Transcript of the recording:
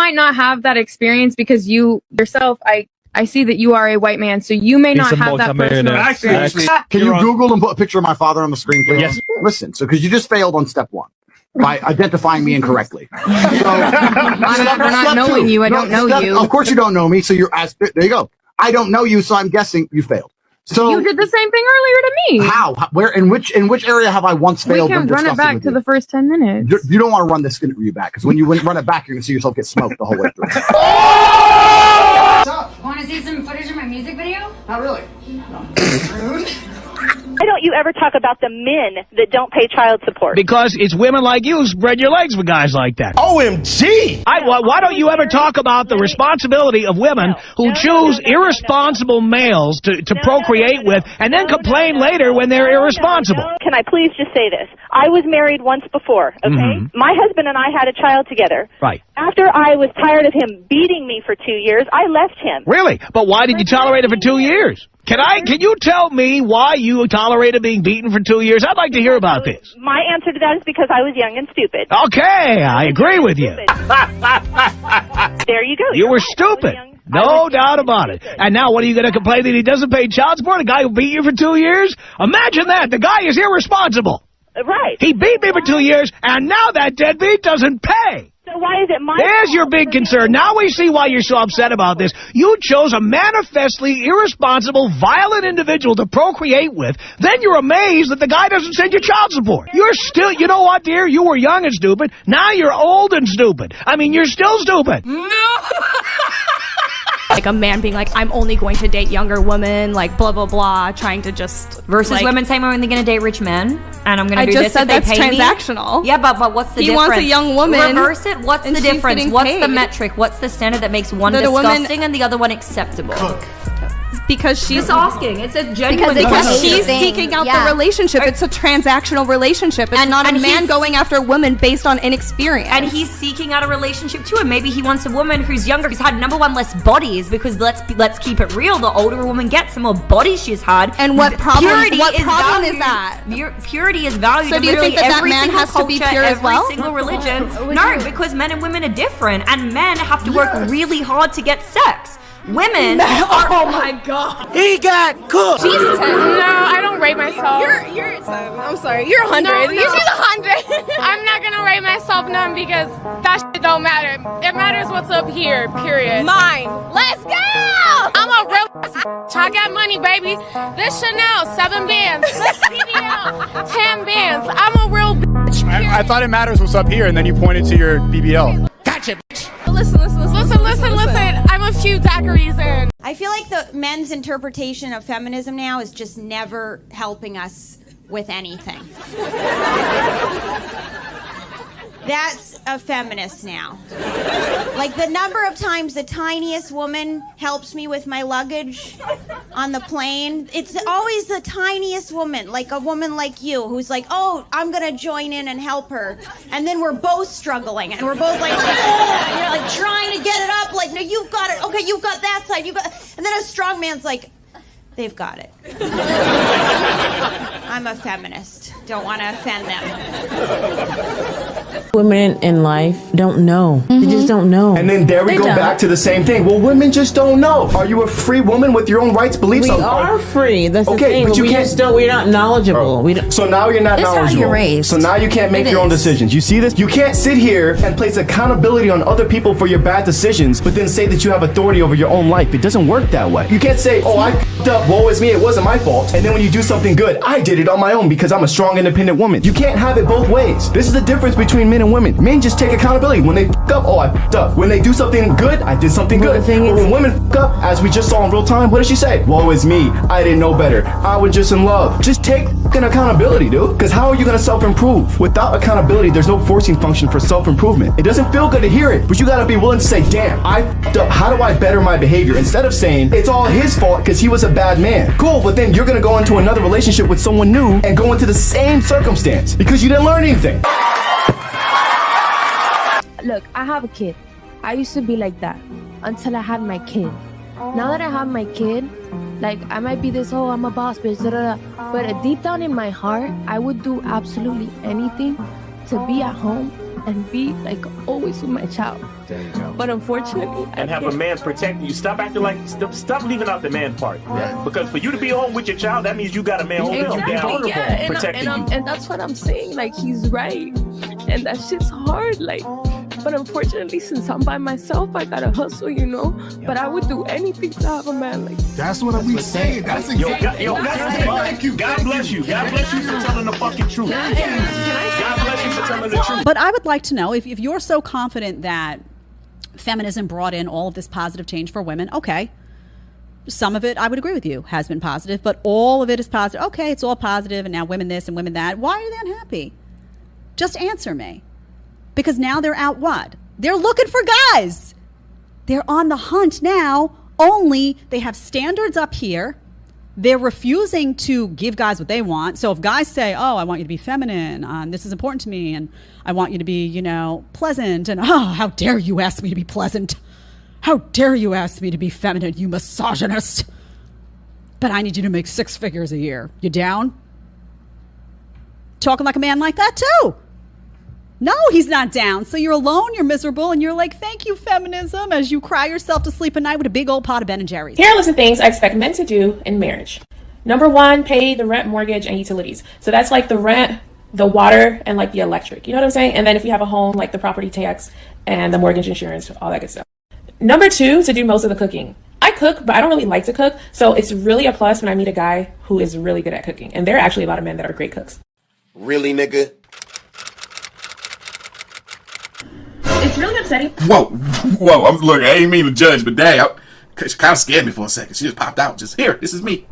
might not have that experience because you yourself, I see that you are a white man, so you may not have that personal experience. Can you Google and put a picture of my father on the screen, please? Yes. Listen, so because you just failed on step 1 by identifying me incorrectly. So, I'm not knowing you. I don't know you. Of course you don't know me, so you're as there you go. I don't know you, so I'm guessing you failed. So you did the same thing earlier to me. How? Where? In which area have I once failed? We can run it back to the first 10 minutes. You don't want to run this interview back because when you run it back, you're gonna see yourself get smoked the whole way through. Want to see some footage of my music video? Not really. Why don't you ever talk about the men that don't pay child support? Because it's women like you who spread your legs for guys like that. OMG! Why don't you ever talk about the responsibility of women who choose irresponsible males to procreate with and then complain later when they're irresponsible? Can I please just say this? I was married once before, okay? My husband and I had a child together. Right. After I was tired of him beating me for 2 years, I left him. Really? But why did you tolerate it for 2 years? Can you tell me why you tolerated being beaten for 2 years? I'd like to hear about this. My answer to that is because I was young and stupid. Okay, I agree with you. There you go. You were stupid. No doubt about it. And now what are you going to complain that he doesn't pay child support? A guy who beat you for 2 years? Imagine that. The guy is irresponsible. Right. He beat me for 2 years, and now that deadbeat doesn't pay. So why is it my There's your big concern. Now we see why you're so upset about this. You chose a manifestly irresponsible, violent individual to procreate with. Then you're amazed that the guy doesn't send you child support. You're still, you know what, dear? You were young and stupid. Now you're old and stupid. I mean, you're still stupid. No! Like a man being like, I'm only going to date younger women, like blah, blah, blah, trying to just... Versus like, women saying I'm only going to date rich men, and I'm going to do this if they pay me. I just said that's transactional. Yeah, but what's the difference? He wants a young woman. Reverse it. What's the difference? What's the metric? What's the standard that makes one disgusting and the other one acceptable? Because she's just asking. It's a genuine because she's seeking out the relationship. It's a transactional relationship. It's not a man going after a woman based on inexperience. And he's seeking out a relationship too. And maybe he wants a woman who's younger, who's had number one less bodies. Because let's keep it real. The older a woman gets, the more bodies she's had. And what problem? What problem is that? Purity is valued. So do you think that man has to be pure as well? Every single religion. No, because men and women are different, and men have to work really hard to get sex. Women are, oh my god. He got cooked. She's a 10. No, I don't rate myself. You're a 10. I'm sorry. You're 100. No. She's 100. I'm not gonna rate myself none because that shit don't matter. It matters what's up here, period. Mine. Let's go! I'm a real bitch. I got money, baby. This Chanel, 7 bands. This BBL, 10 bands. I'm a real bitch, I thought it matters what's up here, and then you pointed to your BBL. Gotcha, bitch. Listen. I'm a few daiquiris in. I feel like the men's interpretation of feminism now is just never helping us with anything. That's a feminist now. Like the number of times the tiniest woman helps me with my luggage on the plane, it's always the tiniest woman, like a woman like you, who's like, oh, I'm gonna join in and help her. And then we're both struggling, and we're both like trying to get it up, like, no, you've got it, okay, you've got that side, you've got, and then a strong man's like, they've got it. I'm a feminist. Don't want to offend them. Women in life don't know. They just don't know. And then there we go back to the same thing. Well, women just don't know. Are you a free woman with your own rights, beliefs? We are free. That's the thing. But you can't. We're not knowledgeable. We don't. So now you're not knowledgeable. How you're raised. So now you can't make your own decisions. You see this? You can't sit here and place accountability on other people for your bad decisions, but then say that you have authority over your own life. It doesn't work that way. You can't say, oh, I f***ed up, woe is me, it wasn't my fault. And then when you do something good, I did it on my own because I'm a strong, independent woman. You can't have it both ways. This is the difference between men and women. Men just take accountability. When they f*** up, oh, I f***ed up. When they do something good, I did something good. But when women f*** up, as we just saw in real time, what does she say? Woe is me, I didn't know better. I was just in love. Just take f***ing accountability, dude. Because how are you gonna self-improve? Without accountability, there's no forcing function for self-improvement. It doesn't feel good to hear it, but you gotta be willing to say, damn, I f***ed up. How do I better my behavior? Instead of saying, it's all his fault because he was a bad man. Cool, but then you're gonna go into another relationship with someone new and go into the same circumstance because you didn't learn anything. Look, I have a kid. I used to be like that until I had my kid. Now that I have my kid, like, I might be this, oh, I'm a boss bitch, but deep down in my heart, I would do absolutely anything to be at home and be like always with my child. There you go. But unfortunately, And have a man protect you. Stop acting like, stop leaving out the man part. Yeah. Because for you to be home with your child, that means you got a man holding you down, yeah, protecting you. and that's what I'm saying. Like, he's right, and that shit's hard. Like, but unfortunately, since I'm by myself, I gotta hustle, you know. But I would do anything to have a man like that. That's what we saying. That's exactly. Thank you. God bless you. God bless you for telling the fucking truth. God bless you for telling the truth. But I would like to know if you're so confident that feminism brought in all of this positive change for women. Okay. Some of it, I would agree with you, has been positive, but all of it is positive. Okay, it's all positive, and now women this and women that. Why are they unhappy? Just answer me. Because now they're out what? They're looking for guys. They're on the hunt now, only they have standards up here. They're refusing to give guys what they want. So if guys say, oh, I want you to be feminine, this is important to me, and I want you to be, you know, pleasant, and oh, how dare you ask me to be pleasant? How dare you ask me to be feminine, you misogynist? But I need you to make 6 figures a year. You down? Talking like a man like that too. No, he's not down. So you're alone, you're miserable, and you're like, thank you, feminism, as you cry yourself to sleep at night with a big old pot of Ben & Jerry's. Here are a list of things I expect men to do in marriage. Number 1, pay the rent, mortgage, and utilities. So that's like the rent, the water, and like the electric. You know what I'm saying? And then if you have a home, like the property tax and the mortgage insurance, all that good stuff. Number 2, to do most of the cooking. I cook, but I don't really like to cook. So it's really a plus when I meet a guy who is really good at cooking. And there are actually a lot of men that are great cooks. Really, nigga? It's really upsetting. Whoa! Look, I ain't mean to judge, but dang, she kind of scared me for a second. She just popped out. Just here, this is me.